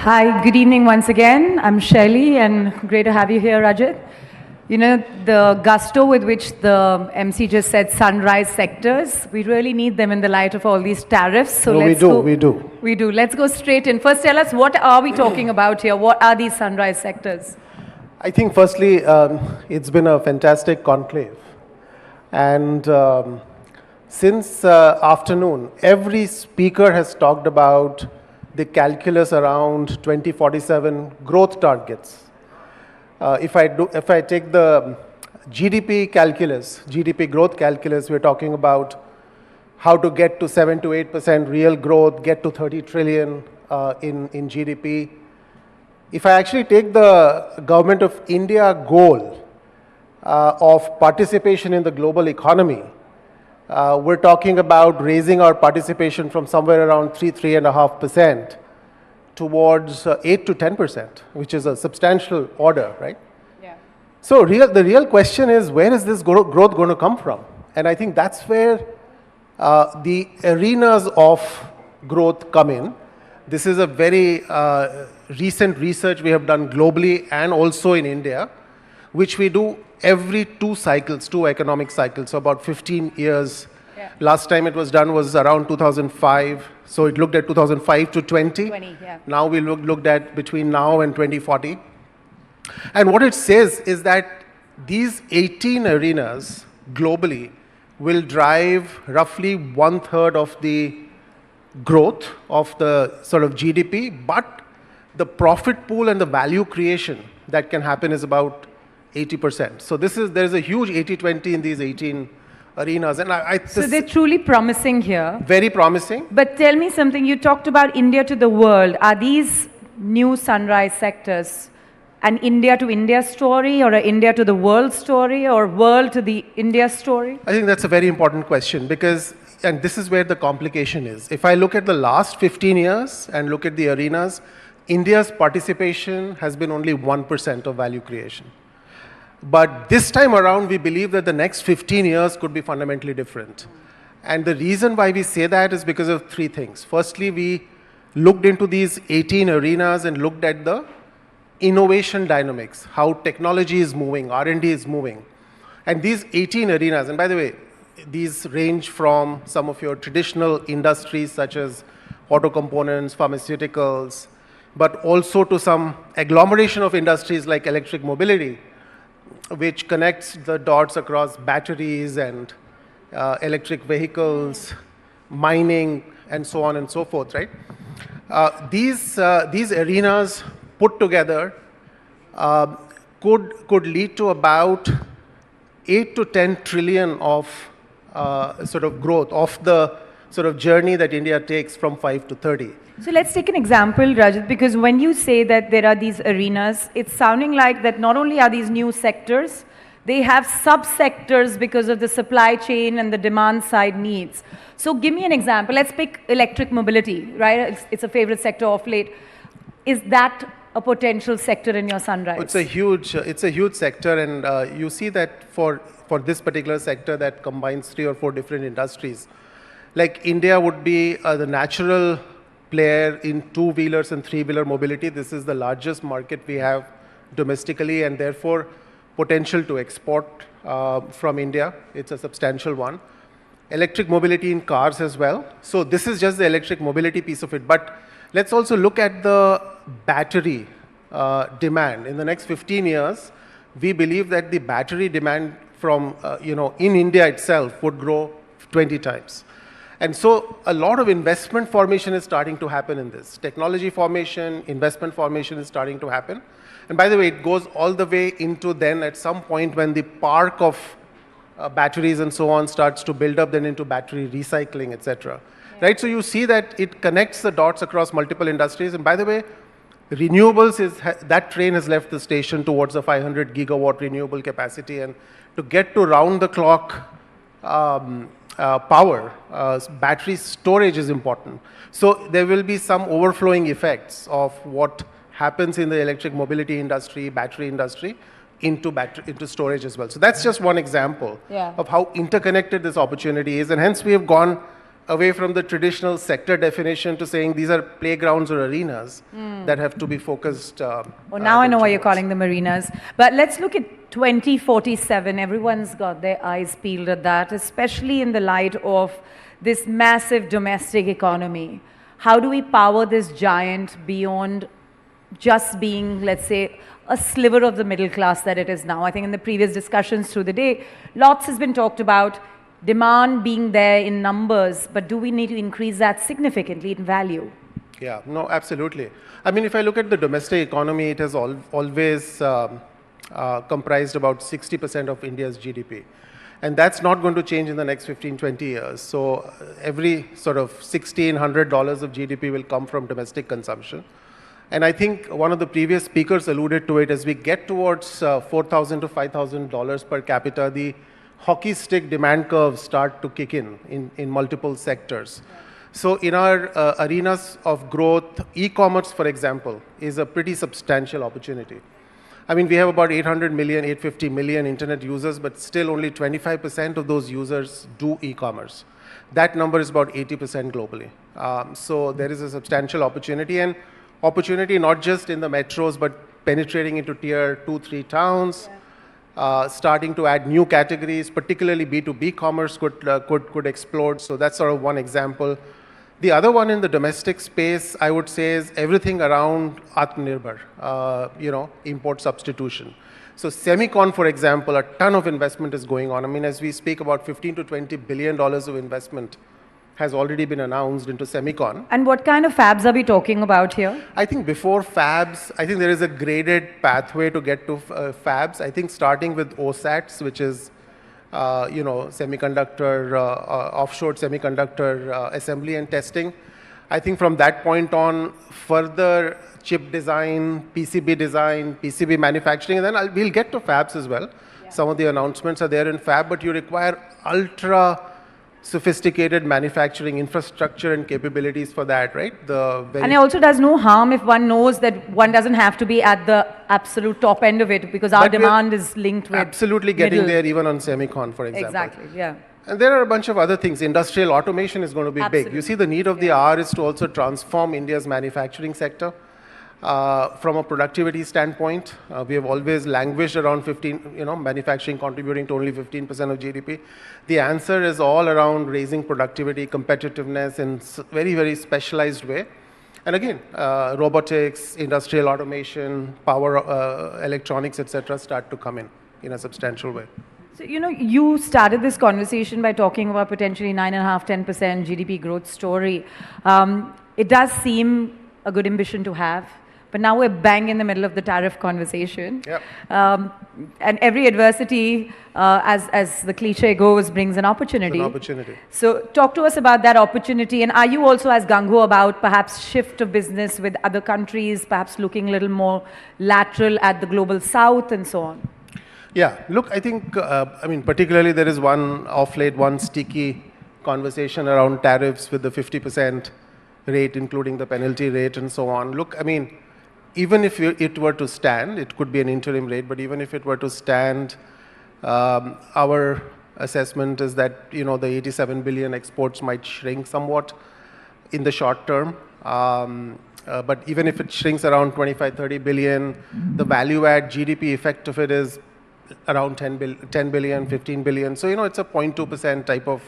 Hi, good evening once again. I'm Shelley, and great to have you here, Rajat. You know, the gusto with which the MC just said sunrise sectors, we really need them in the light of all these tariffs. So No, let's we do. We do. Let's go straight in. First, tell us, what are we talking about here? What are these sunrise sectors? I think firstly, it's been a fantastic conclave. And since afternoon, every speaker has talked about the calculus around 2047 growth targets. If I take the GDP calculus, GDP growth calculus, we're talking about how to get to 7 to 8% real growth, get to 30 trillion in GDP. If I actually take the Government of India goal of participation in the global economy, we're talking about raising our participation from somewhere around 3.5% towards 8 to 10%, which is a substantial order, right? Yeah. So the real question is, where is this growth going to come from? And I think that's where the arenas of growth come in. This is a very recent research we have done globally and also in India, which we do every two economic cycles, so about 15 years. Yeah. Last time it was done was around 2005, so it looked at 2005 to 20. Yeah. Now we looked at between now and 2040. And what it says is that these 18 arenas globally will drive roughly 1/3 of the growth of the sort of GDP, but the profit pool and the value creation that can happen is about 80%. So there's a huge 80-20 in these 18 arenas. And So they're truly promising here. Very promising. But tell me something, you talked about India to the world. Are these new sunrise sectors an India to India story, or an India to the world story, or world to the India story? I think that's a very important question because, and this is where the complication is. If I look at the last 15 years and look at the arenas, India's participation has been only 1% of value creation. But this time around, we believe that the next 15 years could be fundamentally different. And the reason why we say that is because of three things. Firstly, we looked into these 18 arenas and looked at the innovation dynamics, how technology is moving, R&D is moving. And these 18 arenas, and by the way, these range from some of your traditional industries such as auto components, pharmaceuticals, but also to some agglomeration of industries like electric mobility, which connects the dots across batteries and electric vehicles, mining, and so on and so forth, right? These arenas put together could lead to about 8 to 10 trillion of sort of growth of the sort of journey that India takes from 5 to 30. So let's take an example, Rajat, because when you say that there are these arenas, it's sounding like that not only are these new sectors, they have sub-sectors because of the supply chain and the demand side needs. So give me an example. Let's pick electric mobility, right? It's a favorite sector of late. Is that a potential sector in your sunrise? It's a huge sector, and you see that for this particular sector that combines 3 or 4 different industries. Like India would be the natural player in two-wheelers and three-wheeler mobility. This is the largest market we have domestically, and therefore potential to export from India. It's a substantial one. Electric mobility in cars as well. So this is just the electric mobility piece of it. But let's also look at the battery demand. In the next 15 years, we believe that the battery demand from, in India itself would grow 20 times. And so a lot of investment formation is starting to happen in this. Technology formation, investment formation is starting to happen. And by the way, it goes all the way into then at some point when the park of batteries and so on starts to build up then into battery recycling, etc. Yeah. Right? So you see that it connects the dots across multiple industries. And by the way, renewables that train has left the station towards a 500 gigawatt renewable capacity. And to get to round the clock power, battery storage is important. So there will be some overflowing effects of what happens in the electric mobility industry, battery industry, into storage as well. So that's just one example of how interconnected this opportunity is. And hence we have gone away from the traditional sector definition to saying these are playgrounds or arenas that have to be focused. Well, now I know why you're towards. calling them arenas. But let's look at 2047. Everyone's got their eyes peeled at that, especially in the light of this massive domestic economy. How do we power this giant beyond just being, let's say, a sliver of the middle class that it is now? I think in the previous discussions through the day, lots has been talked about demand being there in numbers, but do we need to increase that significantly in value? Yeah, no, absolutely. I mean, if I look at the domestic economy, it has always comprised about 60% of India's GDP. And that's not going to change in the next 15, 20 years. So every sort of $1,600 of GDP will come from domestic consumption. And I think one of the previous speakers alluded to it, as we get towards $4,000 to $5,000 per capita, the hockey stick demand curves start to kick in multiple sectors. So in our arenas of growth, e-commerce, for example, is a pretty substantial opportunity. I mean, we have about 800 million, 850 million internet users, but still only 25% of those users do e-commerce. That number is about 80% globally. So there is a substantial opportunity, and opportunity not just in the metros, but penetrating into tier 2, 3 towns. Starting to add new categories, particularly B2B commerce could explode. So that's sort of one example. The other one in the domestic space, I would say, is everything around Atmanirbhar, import substitution. So semicon, for example, a ton of investment is going on. I mean, as we speak, about 15 to 20 billion dollars of investment has already been announced into semicon. And what kind of fabs are we talking about here? I think before fabs, I think there is a graded pathway to get to fabs. I think starting with OSATs, which is, semiconductor, offshore semiconductor assembly and testing. I think from that point on, further chip design, PCB manufacturing, and then we'll get to fabs as well. Yeah. Some of the announcements are there in fab, but you require ultra sophisticated manufacturing infrastructure and capabilities for that, right? And it also does no harm if one knows that one doesn't have to be at the absolute top end of it, because our demand is linked with absolutely getting there even on semicon, for example. Exactly, yeah. And there are a bunch of other things. Industrial automation is going to be big. You see, the need of the hour is to also transform India's manufacturing sector. From a productivity standpoint, we have always languished around 15, manufacturing contributing to only 15% of GDP. The answer is all around raising productivity, competitiveness in very, very specialized way. And again, robotics, industrial automation, power electronics, etc., start to come in a substantial way. So, you started this conversation by talking about potentially 9.5%, 10% GDP growth story. It does seem a good ambition to have. But now we're bang in the middle of the tariff conversation. Yep. And every adversity, as the cliche goes, brings an opportunity. It's an opportunity. So talk to us about that opportunity. And are you also as gung-ho about perhaps shift of business with other countries, perhaps looking a little more lateral at the global south and so on? Yeah, look, I think, particularly there is one sticky conversation around tariffs with the 50% rate, including the penalty rate and so on. Look, even if it were to stand, it could be an interim rate, but even if it were to stand, our assessment is that, the 87 billion exports might shrink somewhat in the short term. But even if it shrinks around 25, 30 billion, the value add GDP effect of it is around 10 billion, 15 billion. So, it's a 0.2% type of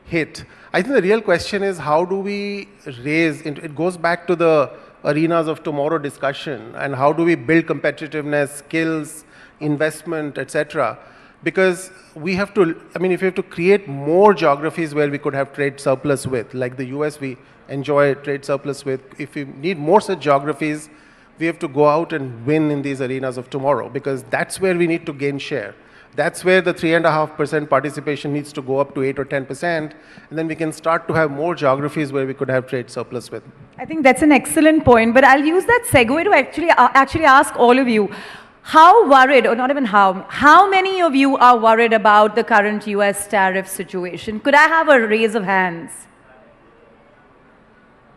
hit. I think the real question is, how do we raise, it goes back to the arenas of tomorrow discussion, and how do we build competitiveness, skills, investment, etc. Because we have to, if we have to create more geographies where we could have trade surplus with, like the US we enjoy trade surplus with, if we need more such geographies, we have to go out and win in these arenas of tomorrow, because that's where we need to gain share. That's where the 3.5% participation needs to go up to 8 or 10%, and then we can start to have more geographies where we could have trade surplus with. I think that's an excellent point, but I'll use that segue to actually ask all of you, how worried, or not even how many of you are worried about the current US tariff situation? Could I have a raise of hands?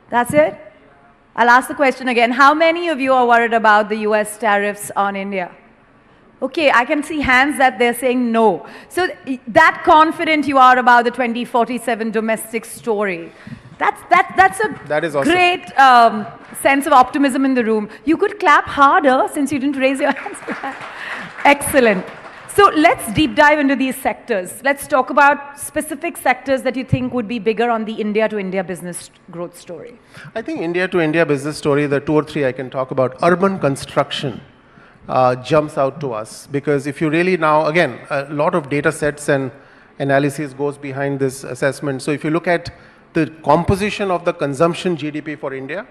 That's it? I'll ask the question again. How many of you are worried about the US tariffs on India? Okay, I can see hands that they're saying no. So that confident you are about the 2047 domestic story. That's a That is awesome. great sense of optimism in the room. You could clap harder since you didn't raise your hands. Excellent. So let's deep dive into these sectors. Let's talk about specific sectors that you think would be bigger on the India to India business growth story. I think India to India business story, the 2 or 3 I can talk about. Urban construction jumps out to us, because if you really now, again, a lot of data sets and analysis goes behind this assessment. So if you look at the composition of the consumption GDP for India,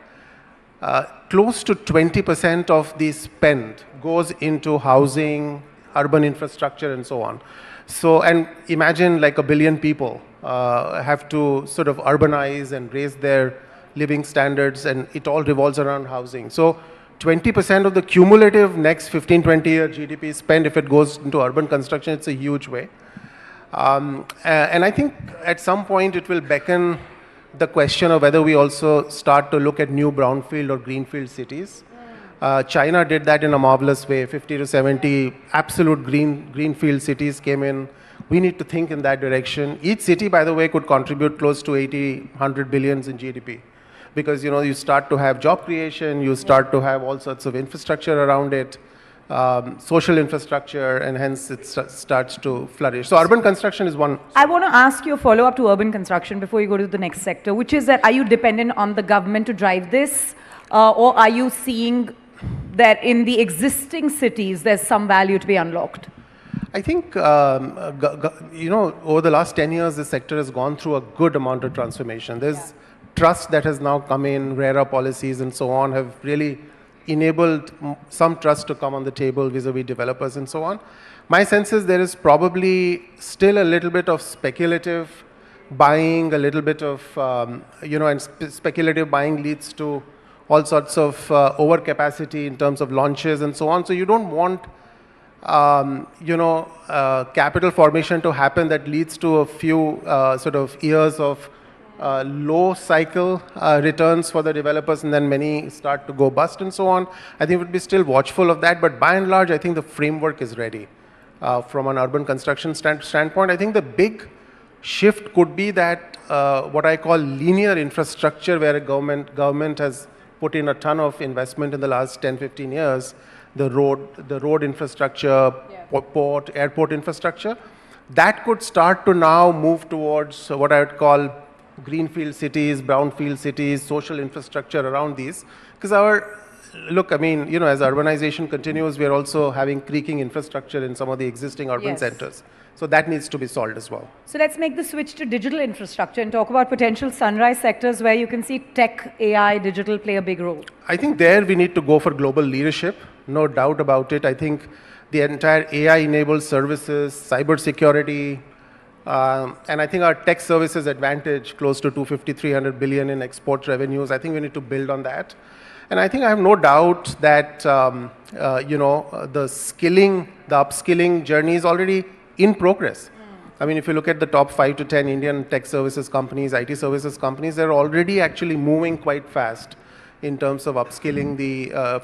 close to 20% of the spend goes into housing, urban infrastructure, and so on. So, and imagine like 1 billion people have to sort of urbanize and raise their living standards, and it all revolves around housing. So 20% of the cumulative next 15-20-year GDP spend, if it goes into urban construction, it's a huge way. And I think at some point it will beckon the question of whether we also start to look at new brownfield or greenfield cities. China did that in a marvelous way. 50 to 70 absolute greenfield cities came in. We need to think in that direction. Each city, by the way, could contribute close to 80, 100 billions in GDP. Because, you know, you start to have job creation, you start to have all sorts of infrastructure around it, social infrastructure, and hence it starts to flourish. So urban construction is one. I want to ask you a follow-up to urban construction before you go to the next sector, which is that are you dependent on the government to drive this, or are you seeing that in the existing cities there's some value to be unlocked? I think, you know, over the last 10 years, the sector has gone through a good amount of transformation. There's trust that has now come in, RERA policies and so on have really enabled some trust to come on the table vis-a-vis developers and so on. My sense is there is probably still a little bit of speculative buying, a little bit of, you know, and speculative buying leads to all sorts of overcapacity in terms of launches and so on. So you don't want, you know, capital formation to happen that leads to a few sort of years of low cycle returns for the developers, and then many start to go bust and so on. I think we'll be still watchful of that, but by and large, I think the framework is ready from an urban construction standpoint. I think the big shift could be that what I call linear infrastructure, where a government has put in a ton of investment in the last 10, 15 years, the road infrastructure, port, airport infrastructure, that could start to now move towards what I would call greenfield cities, brownfield cities, social infrastructure around these. Because look, I mean, you know, as urbanization continues, we are also having creaking infrastructure in some of the existing urban centers. So that needs to be solved as well. So let's make the switch to digital infrastructure and talk about potential sunrise sectors where you can see tech, AI, digital play a big role. I think there we need to go for global leadership, no doubt about it. I think the entire AI-enabled services, cybersecurity, and I think our tech services advantage, close to 250, 300 billion in export revenues, I think we need to build on that. And I think I have no doubt that, you know, the upskilling journey is already in progress. I mean, if you look at the top 5 to 10 Indian tech services companies, IT services companies, they're already actually moving quite fast in terms of upskilling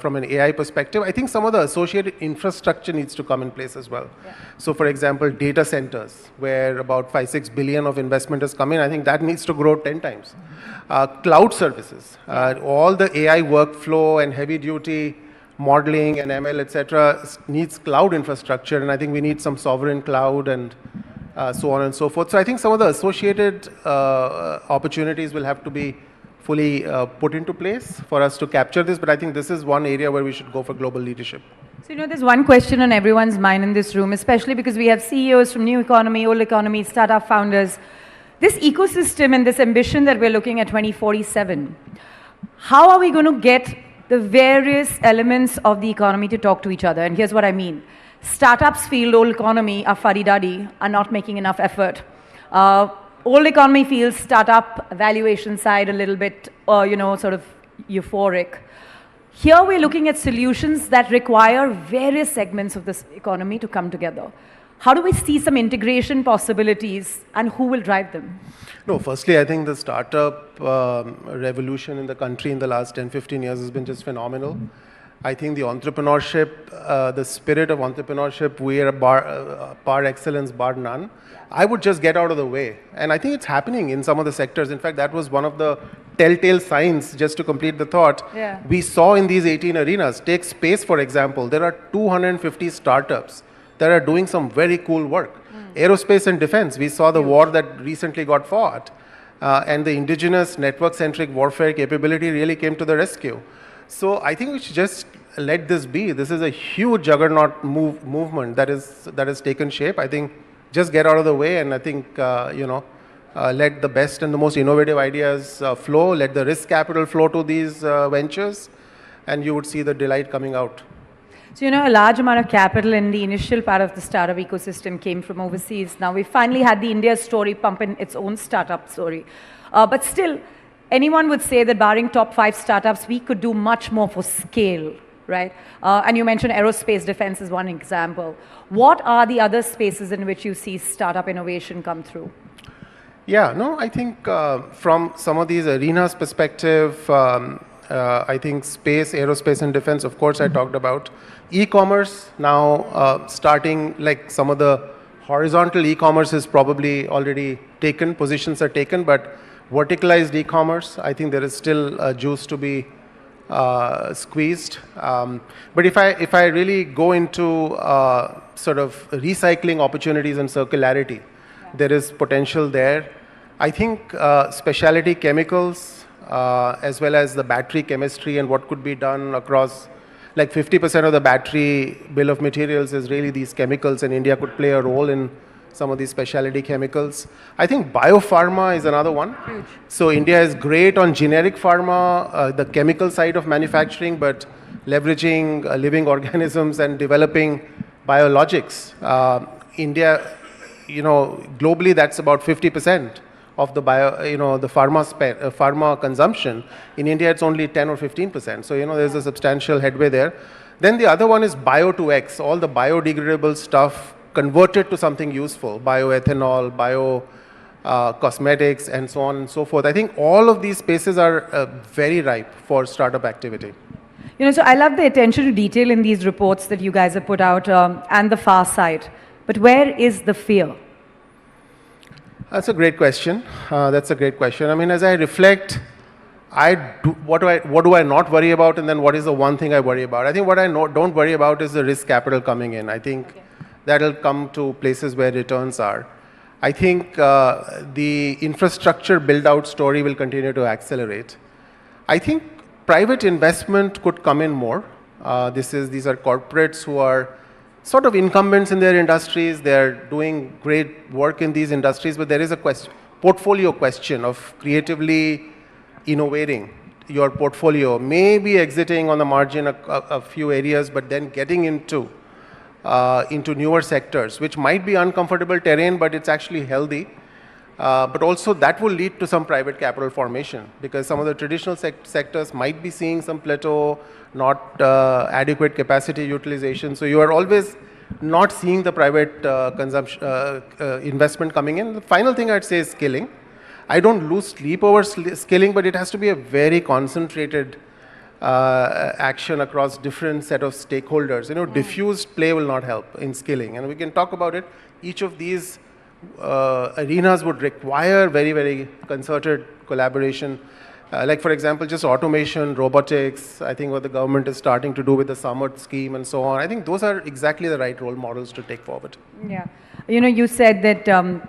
from an AI perspective. I think some of the associated infrastructure needs to come in place as well. So for example, data centers, where about 5-6 billion of investment has come in, I think that needs to grow 10 times. Cloud services, all the AI workflow and heavy duty modeling and ML, etc., needs cloud infrastructure, and I think we need some sovereign cloud and so on and so forth. So I think some of the associated opportunities will have to be fully put into place for us to capture this, but I think this is one area where we should go for global leadership. So, you know, there's one question on everyone's mind in this room, especially because we have CEOs from new economy, old economy, startup founders. This ecosystem and this ambition that we're looking at 2047, how are we going to get the various elements of the economy to talk to each other? And here's what I mean. Startups feel old economy, are fuddy-duddy, are not making enough effort. Old economy feels startup valuation side a little bit, you know, sort of euphoric. Here we're looking at solutions that require various segments of this economy to come together. How do we see some integration possibilities, and who will drive them? No, firstly, I think the startup revolution in the country in the last 10, 15 years has been just phenomenal. I think the entrepreneurship, the spirit of entrepreneurship, we are par excellence, bar none. I would just get out of the way. And I think it's happening in some of the sectors. In fact, that was one of the telltale signs, just to complete the thought, Yeah. we saw in these 18 arenas. Take space, for example. There are 250 startups that are doing some very cool work. Aerospace and defense, we saw the war that recently got fought. And the indigenous network-centric warfare capability really came to the rescue. So I think we should just let this be. This is a huge juggernaut movement that has taken shape. I think just get out of the way, and I think let the best and the most innovative ideas flow. Let the risk capital flow to these ventures, and you would see the delight coming out. So, a large amount of capital in the initial part of the startup ecosystem came from overseas. Now, we finally had the India story pump in its own startup story. But still, anyone would say that barring top 5 startups, we could do much more for scale, right? And you mentioned aerospace defense is one example. What are the other spaces in which you see startup innovation come through? Yeah, no, I think from some of these arenas perspective, I think space, aerospace and defense, of course, I talked about. E-commerce now starting, like some of the horizontal e-commerce is probably already taken, positions are taken, but verticalized e-commerce, I think there is still juice to be squeezed. But if I really go into sort of recycling opportunities and circularity, there is potential there. I think specialty chemicals as well as the battery chemistry and what could be done across, like 50% of the battery bill of materials is really these chemicals, and India could play a role in some of these specialty chemicals. I think biopharma is another one. Huge. So India is great on generic pharma, the chemical side of manufacturing, but leveraging living organisms and developing biologics. India, globally that's about 50% of the the pharma consumption. In India, it's only 10 or 15%. So there's a substantial headway there. Then the other one is bio2X, all the biodegradable stuff converted to something useful, bioethanol, cosmetics, and so on and so forth. I think all of these spaces are very ripe for startup activity. So I love the attention to detail in these reports that you guys have put out and the far side. But where is the fear? That's a great question. That's a great question. I mean, as I reflect, what do I not worry about, and then what is the one thing I worry about? I think what I don't worry about is the risk capital coming in. I think that'll come to places where returns are. I think the infrastructure build-out story will continue to accelerate. I think private investment could come in more. These are corporates who are sort of incumbents in their industries. They're doing great work in these industries, but there is a portfolio question of creatively innovating your portfolio, maybe exiting on the margin a few areas, but then getting into newer sectors, which might be uncomfortable terrain, but it's actually healthy. But also that will lead to some private capital formation, because some of the traditional sectors might be seeing some plateau, not adequate capacity utilization. So you are always not seeing the private investment coming in. The final thing I'd say is skilling. I don't lose sleep over skilling, but it has to be a very concentrated action across different set of stakeholders. Diffused play will not help in skilling, and we can talk about it. Each of these arenas would require very, very concerted collaboration. Like, for example, just automation, robotics, I think what the government is starting to do with the Samart scheme and so on. I think those are exactly the right role models to take forward. Yeah. You said that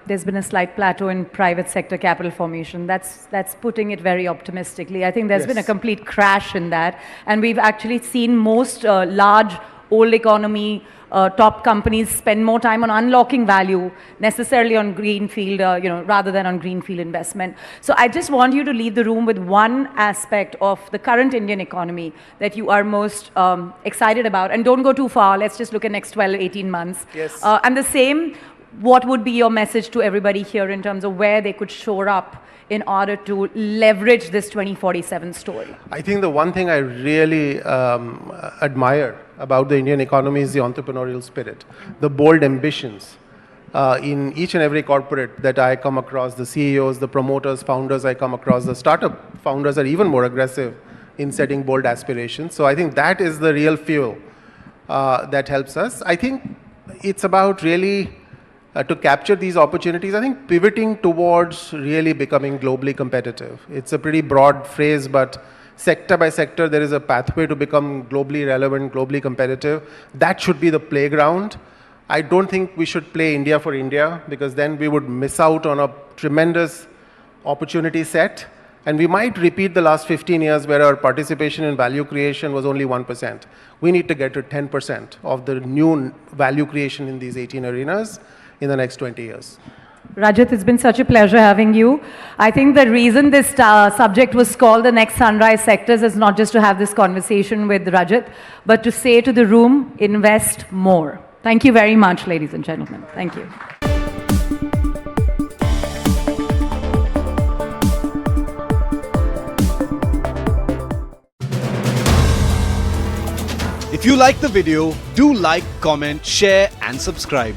there's been a slight plateau in private sector capital formation. That's putting it very optimistically. I think there's been a complete crash in that. And we've actually seen most large, old economy top companies spend more time on unlocking value, necessarily on greenfield, rather than on greenfield investment. So I just want you to leave the room with one aspect of the current Indian economy that you are most excited about. And don't go too far. Let's just look at next 12, 18 months. Yes. And the same, what would be your message to everybody here in terms of where they could shore up in order to leverage this 2047 story? I think the one thing I really admire about the Indian economy is the entrepreneurial spirit, the bold ambitions. In each and every corporate that I come across, the CEOs, the promoters, founders I come across, the startup founders are even more aggressive in setting bold aspirations. So I think that is the real fuel that helps us. I think it's about really to capture these opportunities, I think pivoting towards really becoming globally competitive. It's a pretty broad phrase, but sector by sector, there is a pathway to become globally relevant, globally competitive. That should be the playground. I don't think we should play India for India, because then we would miss out on a tremendous opportunity set. And we might repeat the last 15 years where our participation in value creation was only 1%. We need to get to 10% of the new value creation in these 18 arenas in the next 20 years. Rajat, it's been such a pleasure having you. I think the reason this subject was called the next sunrise sectors is not just to have this conversation with Rajat, but to say to the room, invest more. Thank you very much, ladies and gentlemen. Thank you. If you like the video, do like, comment, share and subscribe.